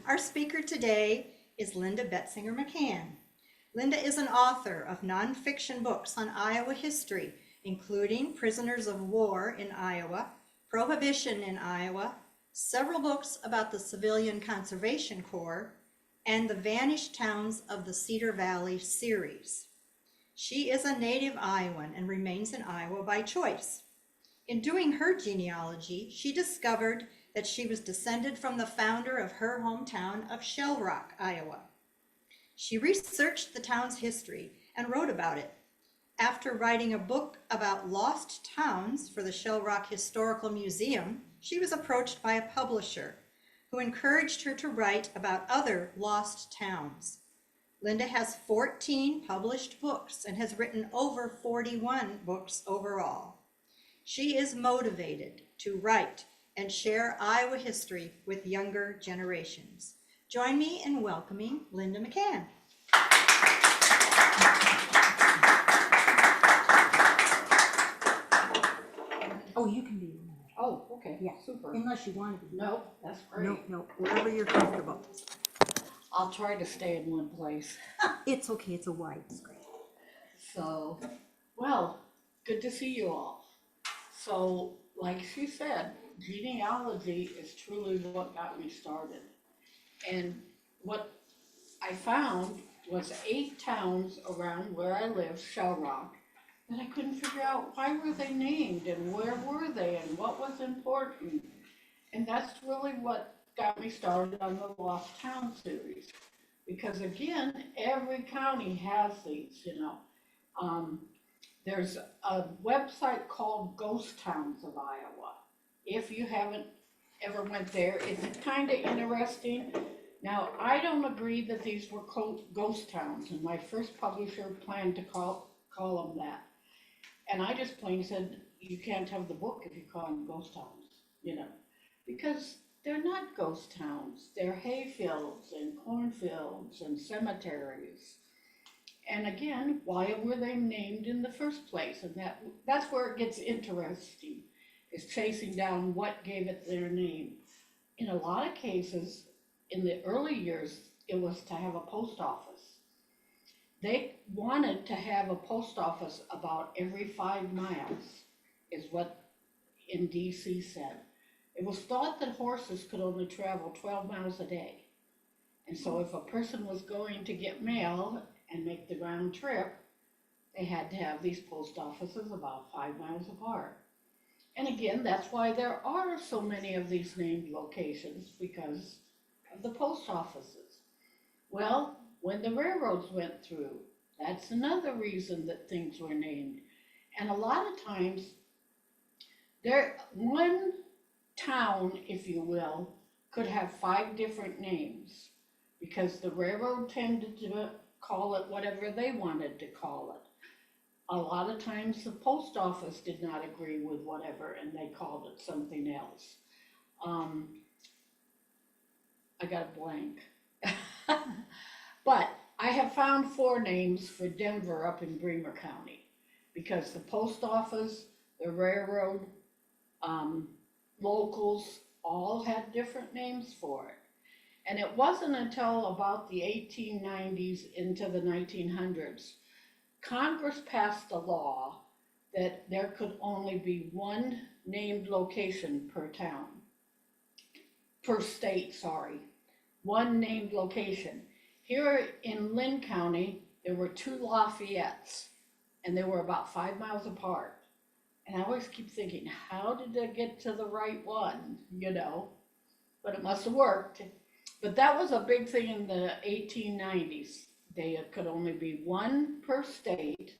Our speaker today is Linda Betsinger McCann. Linda is an author of nonfiction books on Iowa history, including Prisoners of War in Iowa, Prohibition in Iowa, several books about the Civilian Conservation Corps, and the Vanished Towns of the Cedar Valley series. She is a native Iowan and remains in Iowa by choice. In doing her genealogy, she discovered that she was descended from the founder of her hometown of Shell Rock, Iowa. She researched the town's history and wrote about it. After writing a book about lost towns for the Shell Rock Historical Museum, she was approached by a publisher who encouraged her to write about other lost towns. Linda has 14 published books and has written over 41 books overall. She is motivated to write and share Iowa history with younger generations. Join me in welcoming Linda McCann. Oh, you can be in there. Oh, okay. Yeah. Super. Unless you want to be. No, that's great. No, wherever you're comfortable. I'll try to stay in one place. It's okay, it's a wide screen. So, well, good to see you all. So, like she said, genealogy is truly what got me started. And what I found was 8 towns around where I live, Shell Rock, that I couldn't figure out why were they named and where were they and what was important. And that's really what got me started on the Lost Town series. Because again, every county has these, There's a website called Ghost Towns of Iowa. If you haven't ever went there, it's kind of interesting. Now, I don't agree that these were ghost towns, and my first publisher planned to call them that. And I just plain said, you can't have the book if you call them ghost towns, because they're not ghost towns. They're hayfields and cornfields and cemeteries. And again, why were they named in the first place? And that's where it gets interesting, is chasing down what gave it their name. In a lot of cases, in the early years, it was to have a post office. They wanted to have a post office about every 5 miles, is what in DC said. It was thought that horses could only travel 12 miles a day. And so if a person was going to get mail and make the round trip, they had to have these post offices about 5 miles apart. And again, that's why there are so many of these named locations, because of the post offices. Well, when the railroads went through, that's another reason that things were named. And a lot of times, one town, if you will, could have 5 different names, because the railroad tended to call it whatever they wanted to call it. A lot of times the post office did not agree with whatever, and they called it something else. I got a blank. But I have found 4 names for Denver up in Bremer County, because the post office, the railroad, locals all had different names for it. And it wasn't until about the 1890s into the 1900s, Congress passed a law that there could only be 1 named location per town, per state, sorry. 1 named location. Here in Linn County, there were 2 Lafayettes, and they were about 5 miles apart. And I always keep thinking, how did they get to the right one, But it must have worked. But that was a big thing in the 1890s. They could only be 1 per state.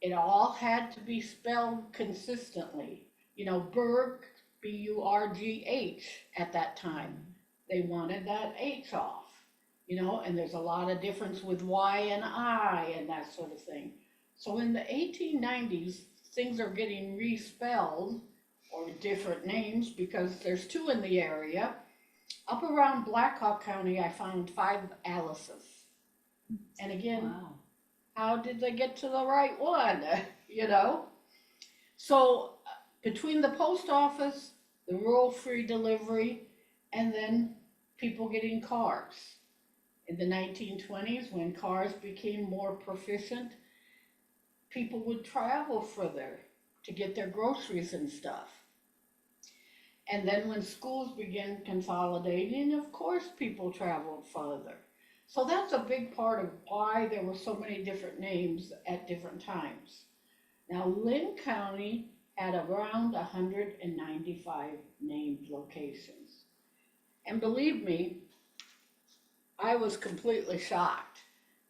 It all had to be spelled consistently. Burg, B-U-R-G-H at that time. They wanted that H off, and there's a lot of difference with Y and I and that sort of thing. So in the 1890s, things are getting respelled, or different names, because there's 2 in the area. Up around Blackhawk County, I found 5 Alice's. And again, wow. How did they get to the right one, So between the post office, the rural free delivery, and then people getting cars. In the 1920s, when cars became more proficient, people would travel further to get their groceries and stuff. And then when schools began consolidating, of course people traveled further. So that's a big part of why there were so many different names at different times. Now, Linn County had around 195 named locations. And believe me, I was completely shocked.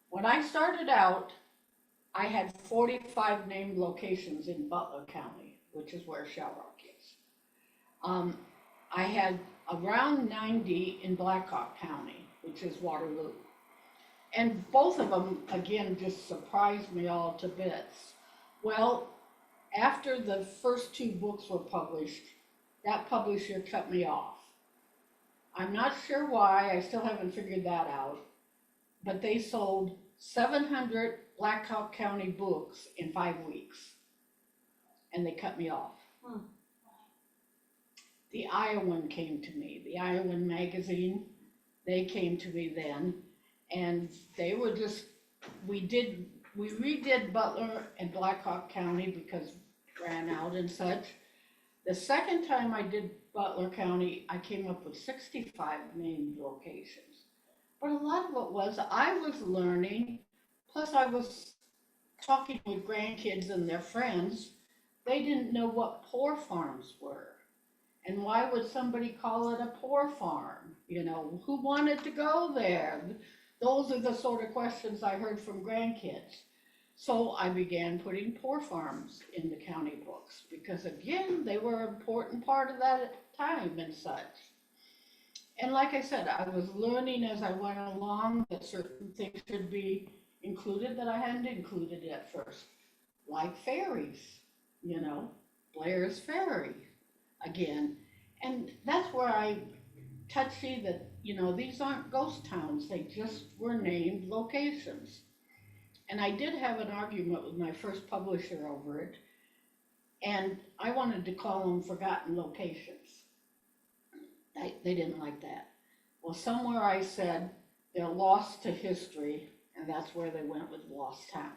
When I started out, I had 45 named locations in Butler County, which is where Shell Rock is. I had around 90 in Blackhawk County, which is Waterloo. And both of them, again, just surprised me all to bits. Well, after the first 2 books were published, that publisher cut me off. I'm not sure why, I still haven't figured that out, but they sold 700 Blackhawk County books in 5 weeks, and they cut me off. The Iowan came to me, the Iowan magazine, they came to me then, and they were just, we redid Butler and Blackhawk County because it ran out and such. The second time I did Butler County, I came up with 65 named locations. But a lot of it was I was learning, plus I was talking with grandkids and their friends. They didn't know what poor farms were. And why would somebody call it a poor farm? You know, who wanted to go there? Those are the sort of questions I heard from grandkids. So I began putting poor farms in the county books because, again, they were an important part of that time and such. And like I said, I was learning as I went along that certain things should be included that I hadn't included at first, like ferries, you know, Blair's Ferry, again. And that's where I touchy that, you know, these aren't ghost towns, they just were named locations. And I did have an argument with my first publisher over it, and I wanted to call them forgotten locations. They didn't like that. Well, somewhere I said they're lost to history, and that's where they went with lost towns.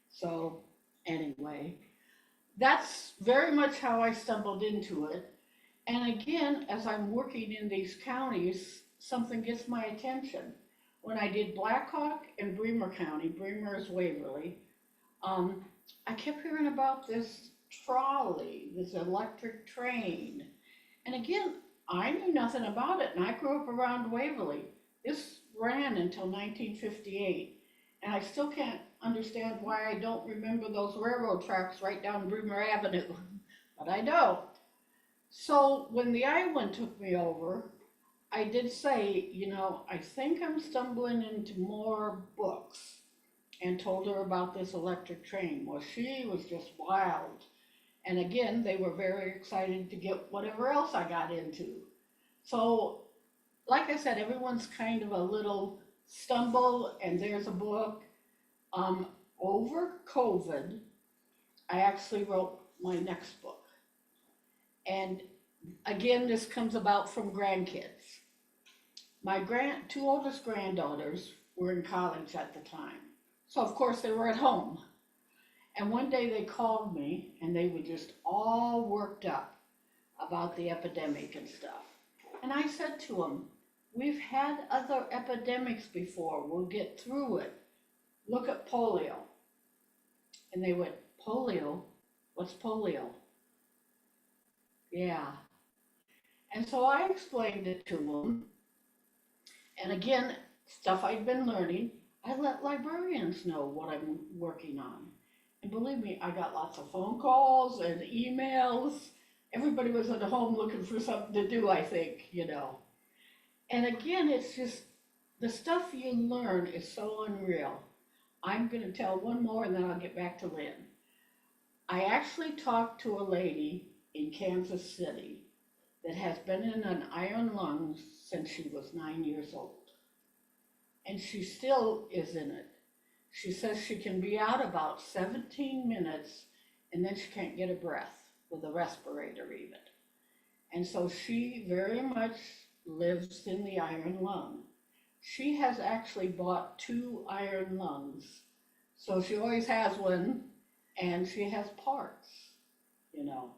So anyway, that's very much how I stumbled into it. And again, as I'm working in these counties, something gets my attention. When I did Blackhawk and Bremer County, Bremer is Waverly, I kept hearing about this trolley, this electric train. And again, I knew nothing about it, and I grew up around Waverly. This ran until 1958, and I still can't understand why I don't remember those railroad tracks right down Bremer Avenue, but I don't. So when the Iowan took me over, I did say, you know, I think I'm stumbling into more books, and told her about this electric train. Well, she was just wild. And again, they were very excited to get whatever else I got into. So, like I said, everyone's kind of a little stumble, and there's a book. Over COVID, I actually wrote my next book. And again, this comes about from grandkids. My 2 oldest granddaughters were in college at the time. So of course they were at home. And one day they called me and they were just all worked up about the epidemic and stuff. And I said to them, we've had other epidemics before, we'll get through it. Look at polio. And they went, polio? What's polio? Yeah. And so I explained it to them. And again, stuff I'd been learning, I let librarians know what I'm working on. And believe me, I got lots of phone calls and emails. Everybody was at home looking for something to do, I think, you know. And again, it's just, the stuff you learn is so unreal. I'm going to tell one more and then I'll get back to Lynn. I actually talked to a lady in Kansas City that has been in an iron lung since she was 9 years old. And she still is in it. She says she can be out about 17 minutes and then she can't get a breath with a respirator even. And so she very much lives in the Iron Lung. She has actually bought 2 iron lungs. So she always has one, and she has parts, you know.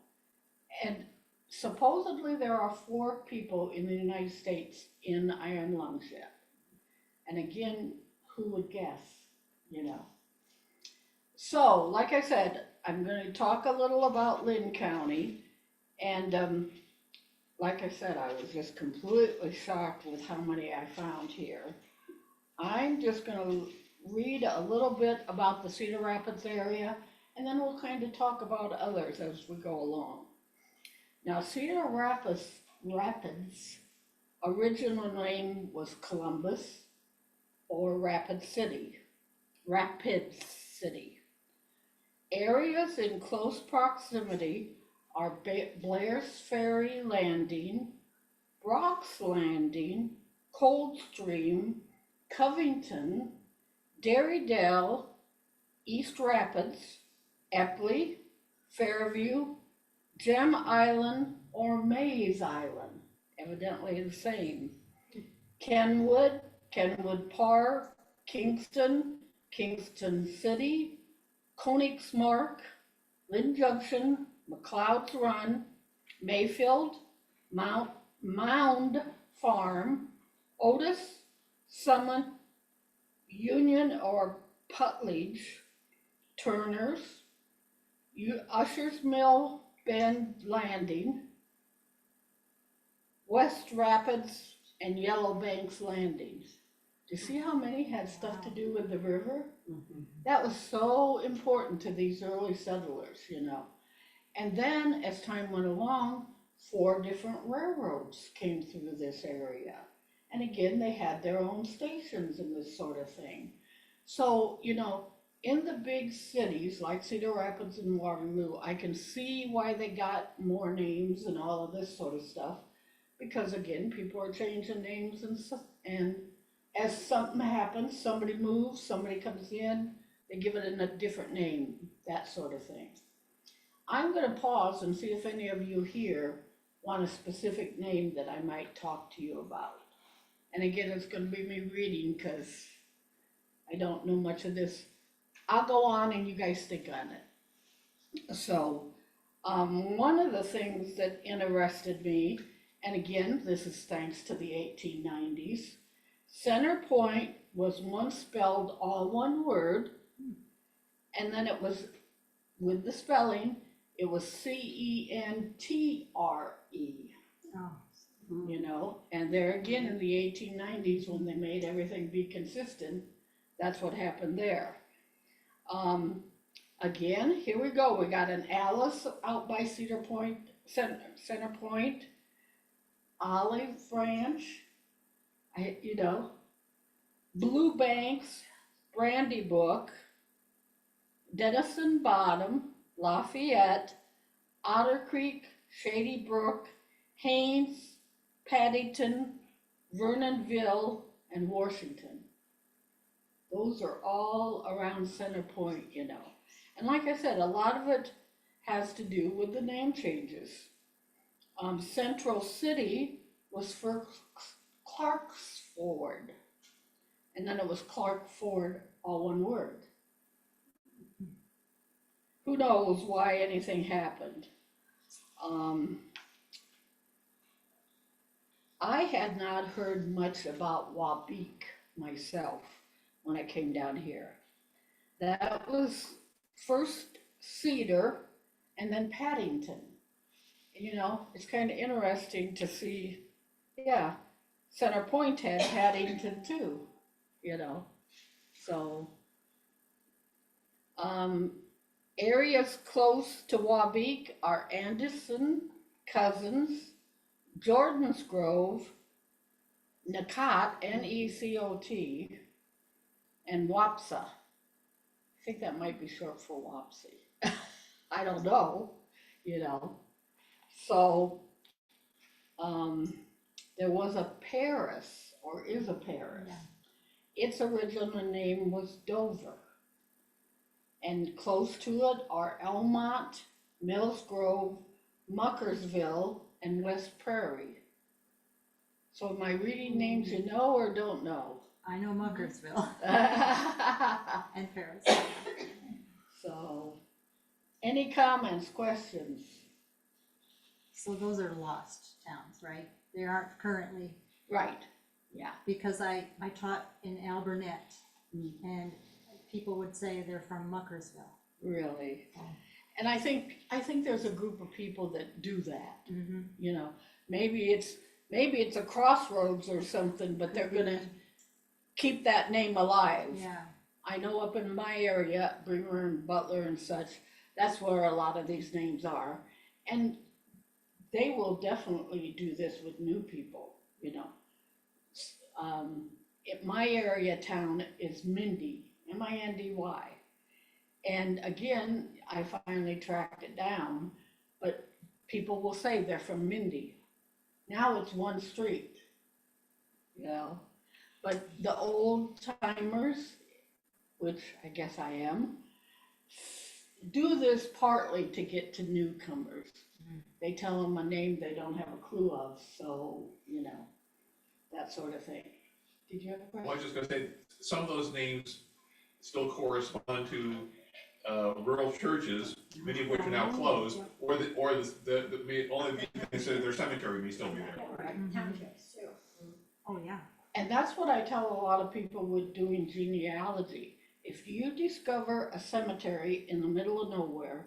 And supposedly there are 4 people in the United States in iron lungs yet. And again, who would guess, you know? So, like I said, I'm going to talk a little about Linn County. And like I said, I was just completely shocked with how many I found here. I'm just going to read a little bit about the Cedar Rapids area, and then we'll kind of talk about others as we go along. Now, Cedar Rapids original name was Columbus or Rapid City. Areas in close proximity are Blair's Ferry Landing, Brock's Landing, Coldstream, Covington, Dairydale, East Rapids, Epley, Fairview, Gem Island, or Mays Island, evidently the same. Kenwood, Kenwood Park, Kingston, Kingston City, Konigsmark, Lynn Junction, McLeod's Run, Mayfield, Mound Farm, Otis, Summit, Union or Putledge, Turner's, Usher's Mill, Bend Landing, West Rapids, and Yellow Banks Landings. Do you see how many had stuff to do with the river? Mhm. That was so important to these early settlers, you know. And then as time went along, 4 different railroads came through this area. And again, they had their own stations and this sort of thing. So, you know, in the big cities like Cedar Rapids and Waterloo, I can see why they got more names and all of this sort of stuff. Because again, people are changing names and as something happens, somebody moves, somebody comes in, they give it a different name, that sort of thing. I'm going to pause and see if any of you here want a specific name that I might talk to you about. And again, it's going to be me reading because I don't know much of this. I'll go on and you guys think on it. So, one of the things that interested me, and again, this is thanks to the 1890s, Center Point was once spelled all one word, and then it was, with the spelling, it was Centre, Oh. you know, and there again in the 1890s when they made everything be consistent, that's what happened there. Again, here we go, we got an Alice out by Cedar Point, Center Point, Olive Branch, you know, Blue Banks, Brandy Brook, Denison Bottom, Lafayette, Otter Creek, Shady Brook, Haynes, Paddington, Vernonville, and Washington. Those are all around Center Point, you know. And like I said, a lot of it has to do with the name changes. Central City was for Clarksford, and then it was Clarkford, all one word. Who knows why anything happened? I had not heard much about Wabeek myself when I came down here. That was first Cedar and then Paddington. You know, it's kind of interesting to see, yeah, Center Point had Paddington too, you know. So, areas close to Wabeek are Anderson, Cousins, Jordan's Grove, Necot, Necot, and Wapsa. I think that might be short for Wapsie. I don't know, you know. So, there was a Paris, or is a Paris. Yeah. Its original name was Dover. And close to it are Elmont, Mills Grove, Muckersville, and West Prairie. So am I reading names you know or don't know? I know Muckersville and Paris. So, any comments, questions? So those are lost towns, right? They aren't currently, Right, yeah. because I taught in Alburnett Mm. and people would say they're from Muckersville. Really. And I think there's a group of people that do that, Mm-hmm. you know. Maybe it's a crossroads or something, but they're gonna keep that name alive. Yeah. I know up in my area, Bremer and Butler and such, that's where a lot of these names are. And they will definitely do this with new people, you know. My area town is Mindy, Mindy. And again, I finally tracked it down, but people will say they're from Mindy. Now it's one street, you know. But the old timers, which I guess I am, do this partly to get to newcomers. They tell them a name they don't have a clue of, so, you know, that sort of thing. Did you have a question? Well, I was just gonna say, some of those names still correspond to rural churches, many of which are now closed, or the only the considered their cemetery may still be there. Right, townships too. Oh, yeah. And that's what I tell a lot of people with doing genealogy. If you discover a cemetery in the middle of nowhere,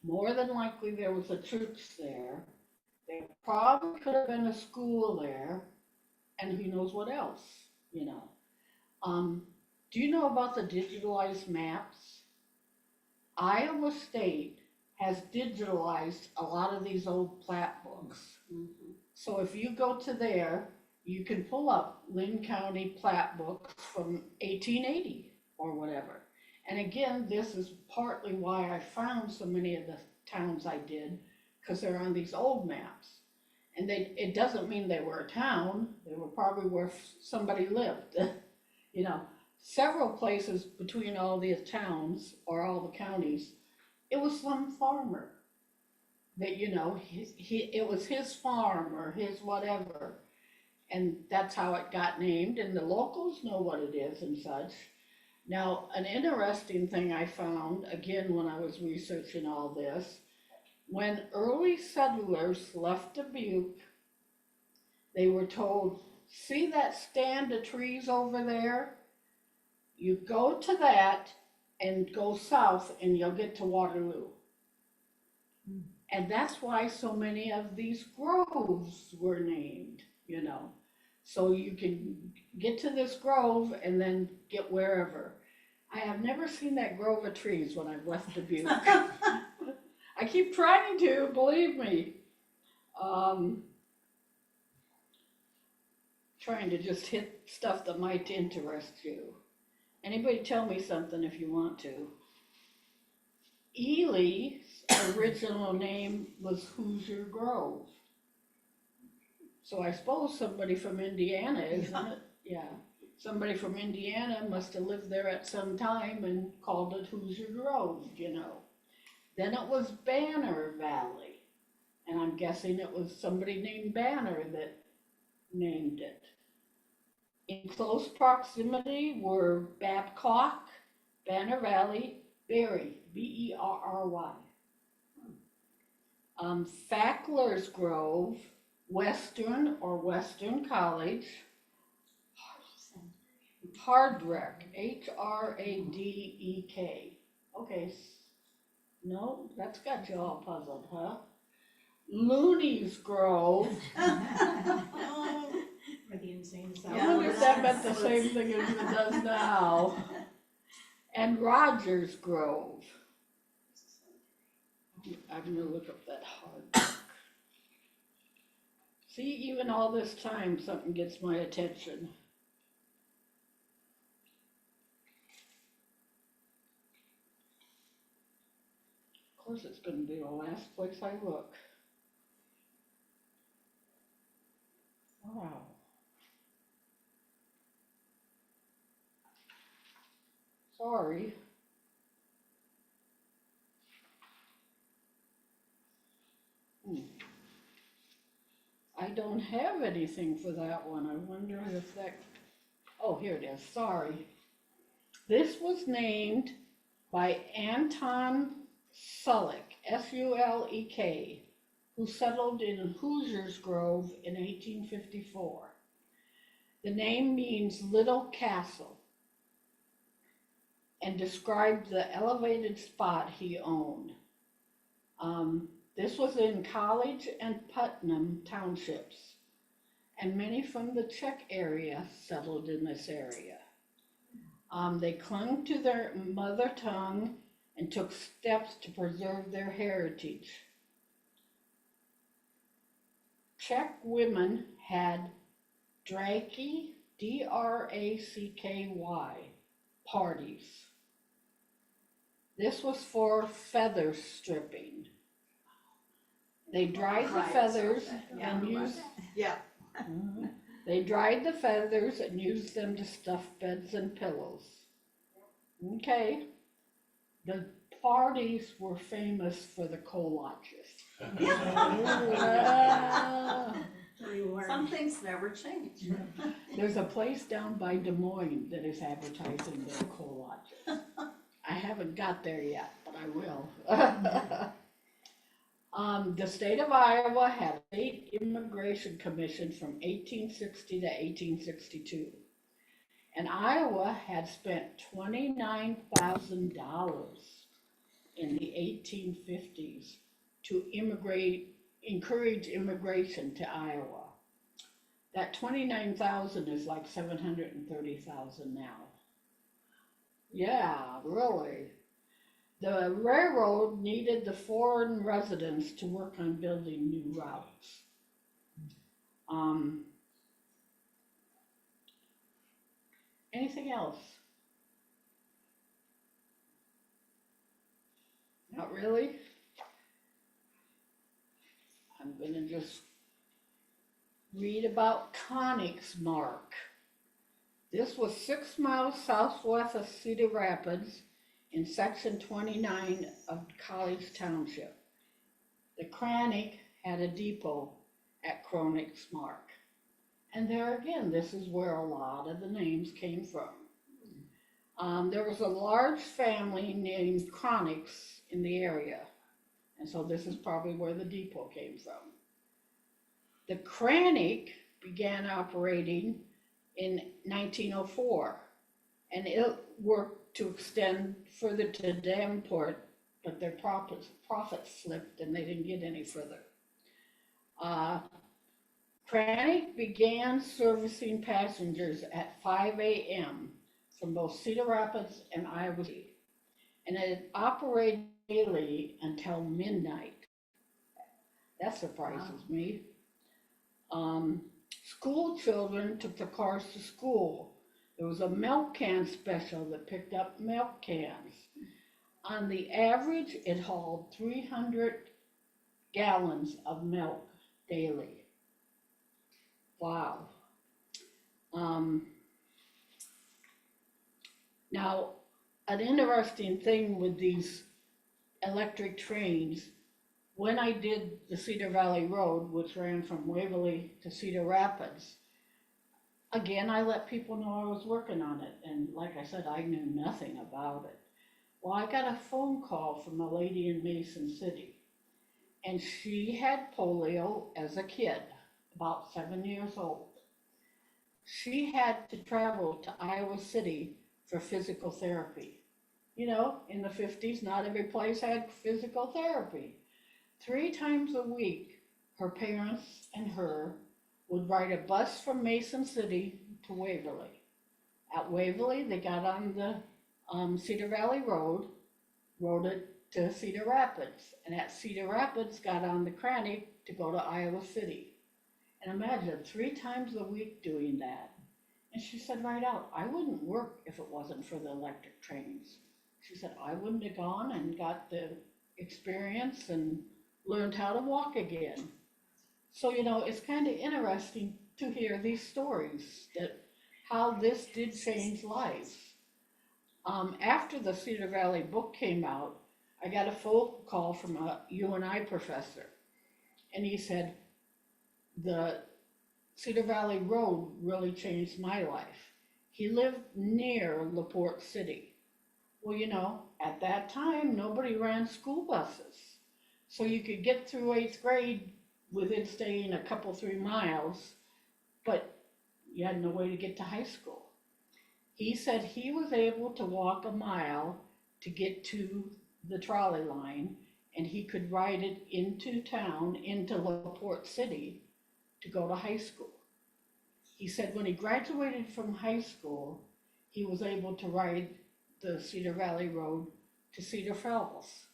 more than likely there was a church there. There probably could have been a school there, and who knows what else, you know. Do you know about the digitalized maps? Iowa State has digitalized a lot of these old plat books. Mhm. So if you go to there, you can pull up Linn County plat books from 1880 or whatever. And again, this is partly why I found so many of the towns I did, because they're on these old maps. And it doesn't mean they were a town, they were probably where somebody lived. You know, several places between all these towns or all the counties, it was some farmer that, you know, it was his farm or his whatever. And that's how it got named, and the locals know what it is and such. Now, an interesting thing I found, again, when I was researching all this, when early settlers left Dubuque, they were told, see that stand of trees over there? You go to that and go south and you'll get to Waterloo. And that's why so many of these groves were named, you know. So you can get to this grove and then get wherever. I have never seen that grove of trees when I've left Dubuque. I keep trying to, believe me. Trying to just hit stuff that might interest you. Anybody tell me something if you want to. Ely's original name was Hoosier Grove. So I suppose somebody from Indiana, isn't it? Yeah. Somebody from Indiana must have lived there at some time and called it Hoosier Grove, you know. Then it was Banner Valley. And I'm guessing it was somebody named Banner that named it. In close proximity were Babcock, Banner Valley, Berry, Berry. Fackler's Grove, Western or Western College, Hardwreck, Hradek. Okay, no, that's got you all puzzled, huh? Looney's Grove. For the insane I wonder if that meant the same thing as it does now. And Rogers Grove. I'm gonna look up that Hardwreck. See, even all this time, something gets my attention. Of course, it's gonna be the last place I look. Wow. Sorry. I don't have anything for that one. I wonder if that, oh, here it is, sorry. This was named by Anton Sulek, S-U-L-E-K, who settled in Hoosiers Grove in 1854. The name means little castle and described the elevated spot he owned. This was in College and Putnam townships, and many from the Czech area settled in this area. They clung to their mother tongue and took steps to preserve their heritage. Czech women had draky, D-R-A-C-K-Y, parties. This was for feather stripping. They dried the feathers and used Yeah. They dried the feathers and used them to stuff beds and pillows. Okay. The parties were famous for the kolaches. Some things never change. There's a place down by Des Moines that is advertising their kolaches. I haven't got there yet, but I will. The state of Iowa had a state immigration commission from 1860 to 1862. And Iowa had spent $29,000 in the 1850s to encourage immigration to Iowa. That 29,000 is like 730,000 now. Yeah, really. The railroad needed the foreign residents to work on building new routes. Anything else? Not really? I'm gonna just read about Königsmark. This was 6 miles southwest of Cedar Rapids in section 29 of College Township. The König had a depot at Königsmark. And there again, this is where a lot of the names came from. There was a large family named Königs in the area. And so this is probably where the depot came from. The König began operating in 1904, and it worked to extend further to Davenport, but their profits slipped and they didn't get any further. König began servicing passengers at 5 a.m. from both Cedar Rapids and Iowa City, and it operated daily until midnight. That surprises me. School children took the cars to school. There was a milk can special that picked up milk cans. On the average, it hauled 300 gallons of milk daily. Wow. Now, an interesting thing with these electric trains, when I did the Cedar Valley Road, which ran from Waverly to Cedar Rapids, again, I let people know I was working on it. And like I said, I knew nothing about it. Well, I got a phone call from a lady in Mason City, and she had polio as a kid, about 7 years old. She had to travel to Iowa City for physical therapy. You know, in the 50s, not every place had physical therapy. 3 times a week, her parents and her would ride a bus from Mason City to Waverly. At Waverly, they got on the Cedar Valley Road, rode it to Cedar Rapids, and at Cedar Rapids got on the König to go to Iowa City. And imagine 3 times a week doing that. And she said right out, I wouldn't work if it wasn't for the electric trains. She said, I wouldn't have gone and got the experience and learned how to walk again. So, you know, it's kind of interesting to hear these stories, that how this did change lives. After the Cedar Valley book came out, I got a phone call from a UNI professor, and he said, the Cedar Valley Road really changed my life. He lived near LaPorte City. Well, you know, at that time, nobody ran school buses. So you could get through 8th grade within staying a couple, 3 miles, but you had no way to get to high school. He said he was able to walk a mile to get to the trolley line, and he could ride it into town, into LaPorte City, to go to high school. He said when he graduated from high school, he was able to ride the Cedar Valley Road to Cedar Falls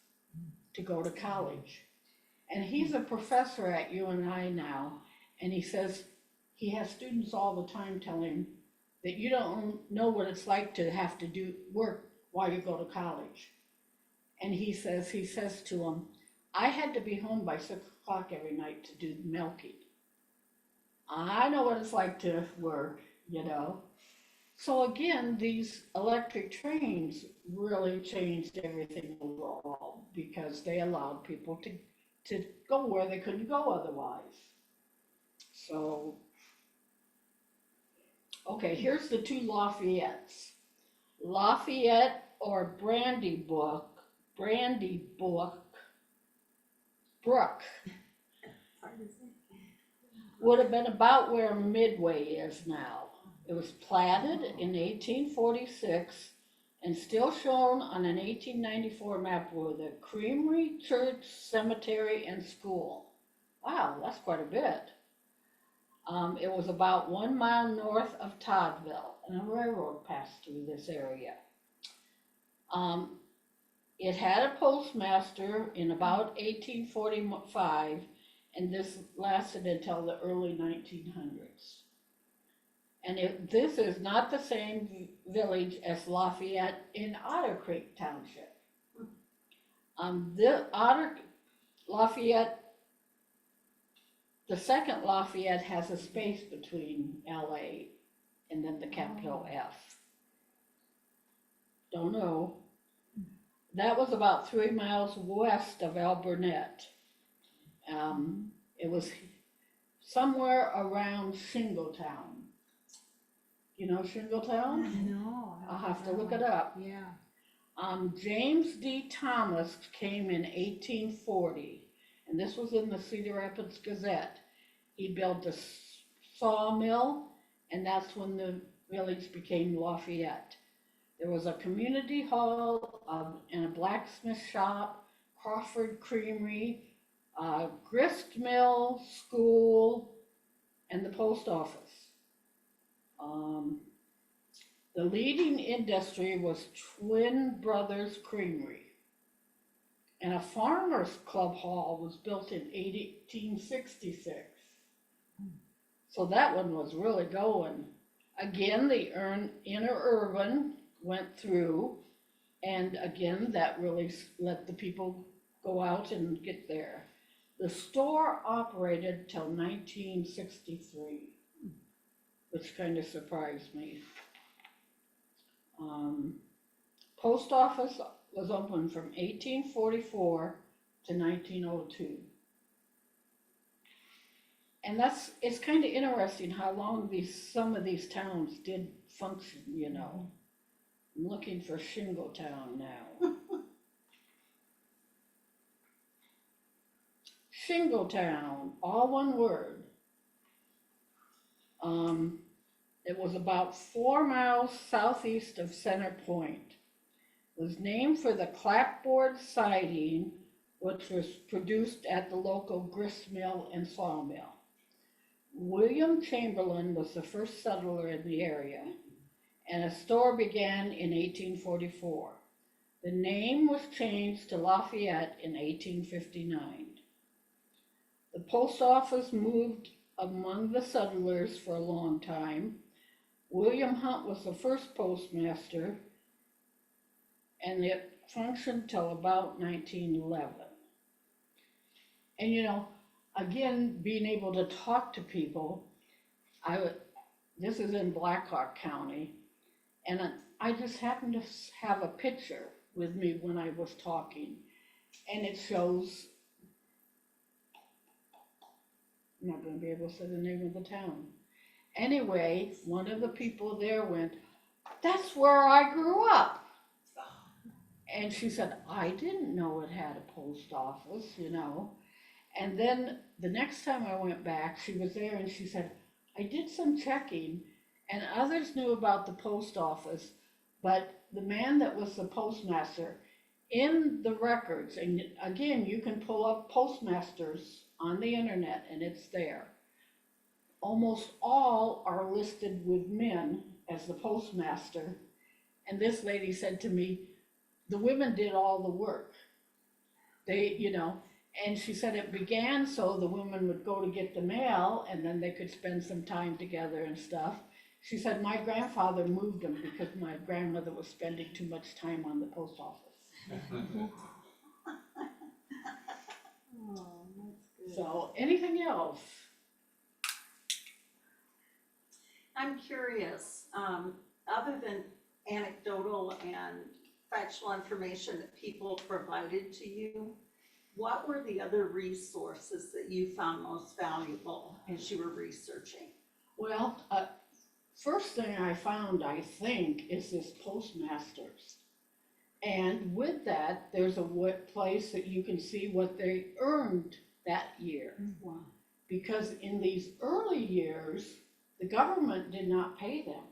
to go to college. And he's a professor at UNI now, and he says he has students all the time telling him that you don't know what it's like to have to do work while you go to college. And he says to them, I had to be home by 6 o'clock every night to do milking. I know what it's like to work, you know. So again, these electric trains really changed everything overall because they allowed people to go where they couldn't go otherwise. So, okay, here's the 2 Lafayettes. Lafayette or Brandybuck Brook would have been about where Midway is now. It was platted in 1846 and still shown on an 1894 map with a creamery, church, cemetery, and school. Wow, that's quite a bit. It was about 1 mile north of Toddville, and a railroad passed through this area. It had a postmaster in about 1845, and this lasted until the early 1900s. And this is not the same village as Lafayette in Otter Creek Township. Lafayette, the second Lafayette has a space between LA and then the capital F. Don't know. That was about 3 miles west of Alburnett. It was somewhere around Shingletown. You know Shingletown? No. I'll have to look it up. Yeah. James D. Thomas came in 1840, and this was in the Cedar Rapids Gazette. He built a sawmill, and that's when the village became Lafayette. There was a community hall and a blacksmith shop, Crawford Creamery, grist mill, school, and the post office. The leading industry was Twin Brothers Creamery. And a farmers club hall was built in 1866. So that one was really going. Again, the inner urban went through, and again, that really let the people go out and get there. The store operated till 1963, which kind of surprised me. Post office was open from 1844 to 1902. And it's kind of interesting how long some of these towns did function, you know. I'm looking for Shingletown now. Shingletown, all one word. It was about 4 miles southeast of Center Point. It was named for the clapboard siding, which was produced at the local grist mill and sawmill. William Chamberlain was the first settler in the area, and a store began in 1844. The name was changed to Lafayette in 1859. The post office moved among the settlers for a long time. William Hunt was the first postmaster, and it functioned till about 1911. And you know, again, being able to talk to people, this is in Blackhawk County, and I just happened to have a picture with me when I was talking, and it shows I'm not gonna be able to say the name of the town. Anyway, one of the people there went, "That's where I grew up." And she said, "I didn't know it had a post office, you know." And then the next time I went back, she was there and she said, "I did some checking and others knew about the post office, but the man that was the postmaster in the records," and again, you can pull up postmasters on the internet and it's there. Almost all are listed with men as the postmaster. And this lady said to me, the women did all the work. They, you know, and she said it began so the women would go to get the mail and then they could spend some time together and stuff. She said, my grandfather moved them because my grandmother was spending too much time on the post office. Oh, that's good. So, anything else? I'm curious, other than anecdotal and factual information that people provided to you, what were the other resources that you found most valuable as you were researching? Well, first thing I found, I think, is this postmasters. And with that, there's a place that you can see what they earned that year. Wow. Because in these early years, the government did not pay them.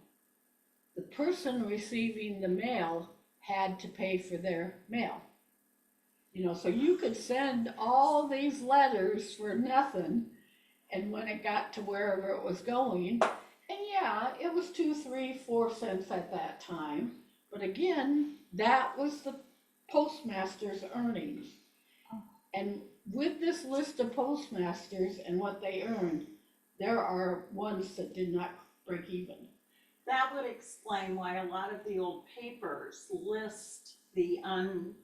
The person receiving the mail had to pay for their mail. You know, so you could send all these letters for nothing, and when it got to wherever it was going, and yeah, it was 2, 3, 4 cents at that time, but again, that was the postmaster's earnings. And with this list of postmasters and what they earned, there are ones that did not break even. That would explain why a lot of the old papers list the unclaimed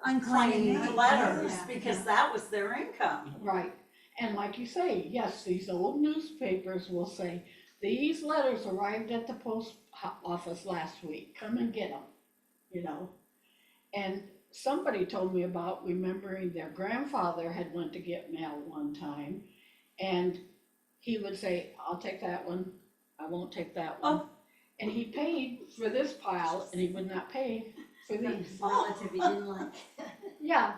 Unclaimed. letters, Yeah, because yeah. that was their income. Right, and like you say, yes, these old newspapers will say, these letters arrived at the post office last week, come and get them, you know. And somebody told me about remembering their grandfather had went to get mail one time, and he would say, I'll take that one, I won't take that one. Oh. And he paid for this pile, and he would not pay for these. Relative he didn't like. Yeah,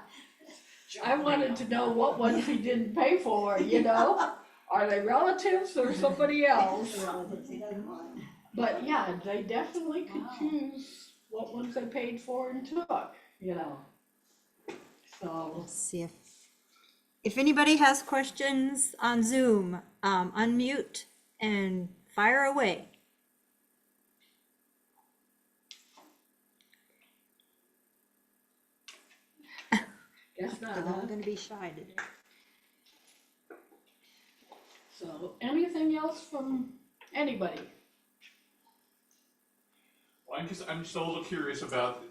I wanted to know what ones he didn't pay for, you know? Are they relatives or somebody else? Relatives he doesn't like. But yeah, they definitely could Wow. choose what ones they paid for and took, you know? So, Let's see if anybody has questions on Zoom, unmute and fire away. guess not, They're all huh? gonna be shy today. So, anything else from anybody? Well, I'm just a little curious about,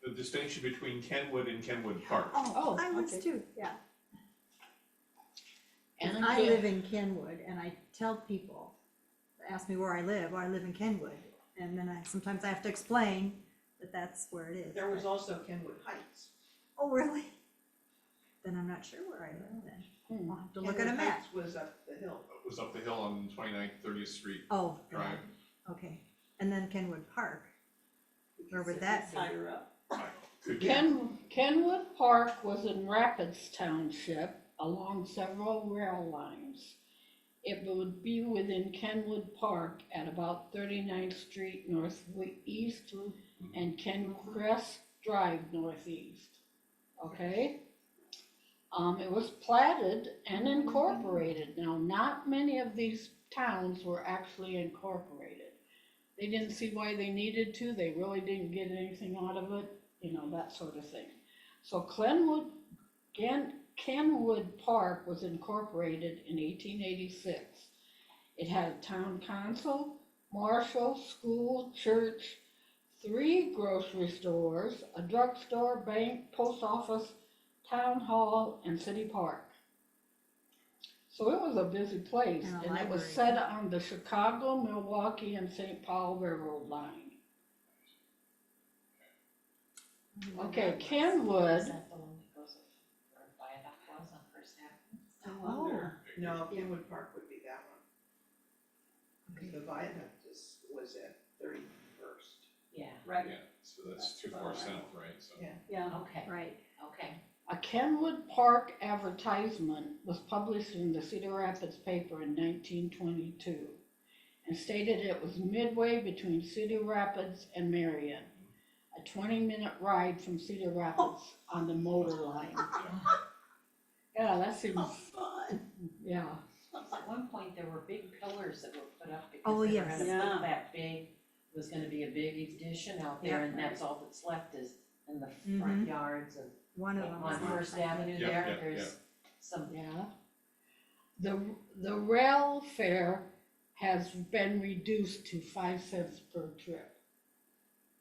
the distinction between Kenwood and Kenwood Park. Oh, I was okay. too, yeah. And I again- live in Kenwood and I tell people, ask me where I live, well, I live in Kenwood. And then sometimes I have to explain that that's where it is. There was also Kenwood Heights. Oh, really? Then I'm not sure where I live then. I'll have to look at a Kenwood map. Heights was up the hill. It was up the hill on 29th, 30th Street Oh, Drive. okay. And then Kenwood Park. Where would that be? Higher up. Could be. Kenwood Park was in Rapids Township along several rail lines. It would be within Kenwood Park at about 39th Street northeast and Kencrest Drive northeast. Okay? It was platted and incorporated. Now, not many of these towns were actually incorporated. They didn't see why they needed to, they really didn't get anything out of it, you know, that sort of thing. So Kenwood Park was incorporated in 1886. It had a town council, marshal, school, church, 3 grocery stores, a drugstore, bank, post office, town hall, and city park. So it was a busy place, And a and it was library. set on the Chicago, Milwaukee, and St. Paul Railroad line. Okay, Kenwood, Is that the one that goes where Viaduct was on First Avenue? I wonder. No, Kenwood Park would be that one. The viaduct was at 31st. Yeah, Right, Yeah, so that's too far south, right, so. Yeah. yeah. okay, Right. okay. A Kenwood Park advertisement was published in the Cedar Rapids paper in 1922 and stated it was midway between Cedar Rapids and Marion, a 20-minute ride from Cedar Rapids on the motor line. Yeah, that seems, Fun. yeah. At one point, there were big pillars that were put up Oh, because they were yes. gonna Yeah. put that big, was gonna be a big addition out there, and that's all that's left is in the front yards of, One of them. on First Avenue Yeah, there, yeah, there's some, Yeah. The rail fare has been reduced to 5 cents per trip.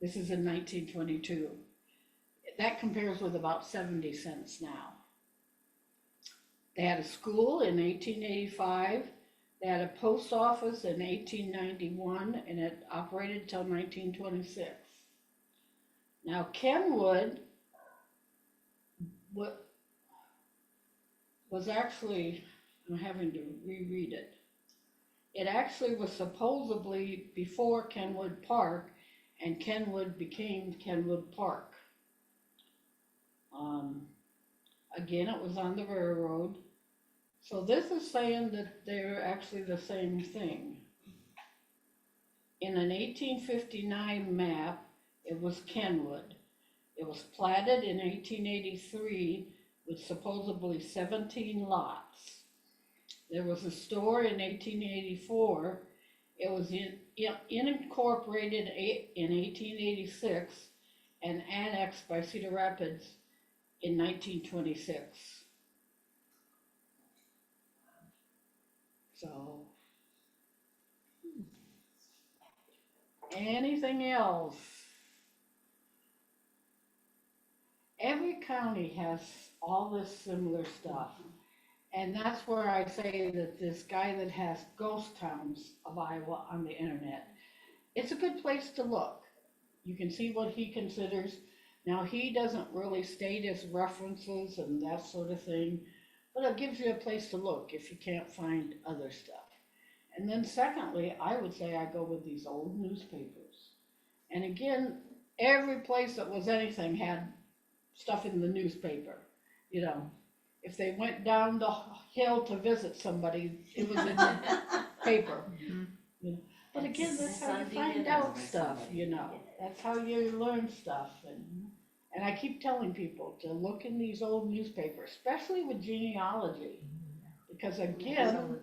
This is in 1922. That compares with about 70 cents now. They had a school in 1885. They had a post office in 1891, and it operated till 1926. Now Kenwood was actually, I'm having to reread it. It actually was supposedly before Kenwood Park, and Kenwood became Kenwood Park. Again, it was on the railroad. So this is saying that they're actually the same thing. In an 1859 map, it was Kenwood. It was platted in 1883 with supposedly 17 lots. There was a store in 1884. It was incorporated in 1886 and annexed by Cedar Rapids in 1926. So, anything else? Every county has all this similar stuff. And that's where I say that this guy that has Ghost Towns of Iowa on the internet, it's a good place to look. You can see what he considers. Now, he doesn't really state his references and that sort of thing, but it gives you a place to look if you can't find other stuff. And then secondly, I would say I go with these old newspapers. And again, every place that was anything had stuff in the newspaper, you know. If they went down the hill to visit somebody, it was in the paper. You know. But again, that's how you Sunday find dinner out with stuff, somebody. you know. That's how you learn stuff. And I keep telling people to look in these old newspapers, especially with genealogy. Because again,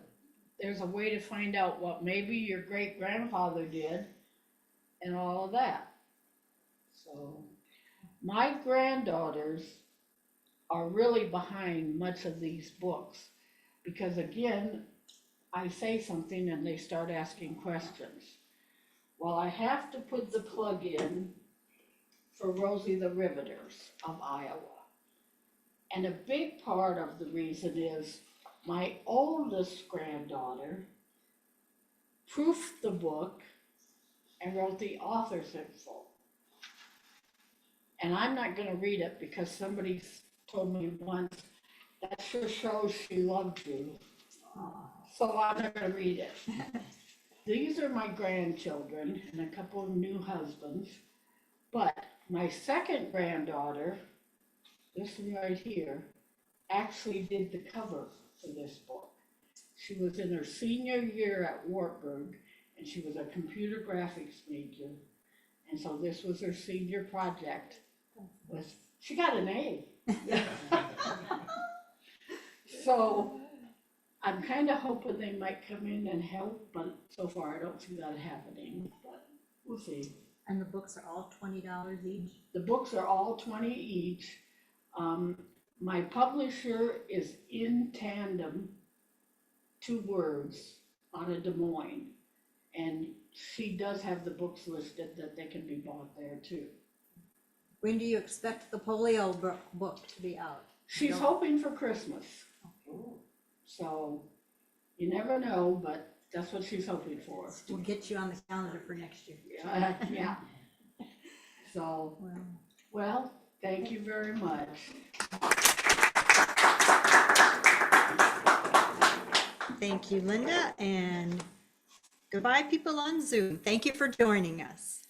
there's a way to find out what maybe your great-grandfather did and all of that. So, my granddaughters are really behind much of these books because again, I say something and they start asking questions. Well, I have to put the plug in for Rosie the Riveters of Iowa. And a big part of the reason is my oldest granddaughter proofed the book and wrote the author's info. And I'm not gonna read it because somebody told me once, that sure shows she loved you. So I'm not gonna read it. These are my grandchildren and a couple of new husbands. But my second granddaughter, this one right here, actually did the cover for this book. She was in her senior year at Wartburg and she was a computer graphics major. And so this was her senior project. She got an A. So I'm kind of hoping they might come in and help, but so far I don't see that happening, but we'll see. And the books are all $20 each? The books are all 20 each. My publisher is In Tandem, 2 words, on a Des Moines. And she does have the books listed that they can be bought there too. When do you expect the polio book to be out? She's No. hoping for Christmas. So you never know, but that's what she's hoping for. We'll get you on the calendar for next year. Yeah. So, well, thank you very much. Thank you, Linda, and goodbye, people on Zoom. Thank you for joining us.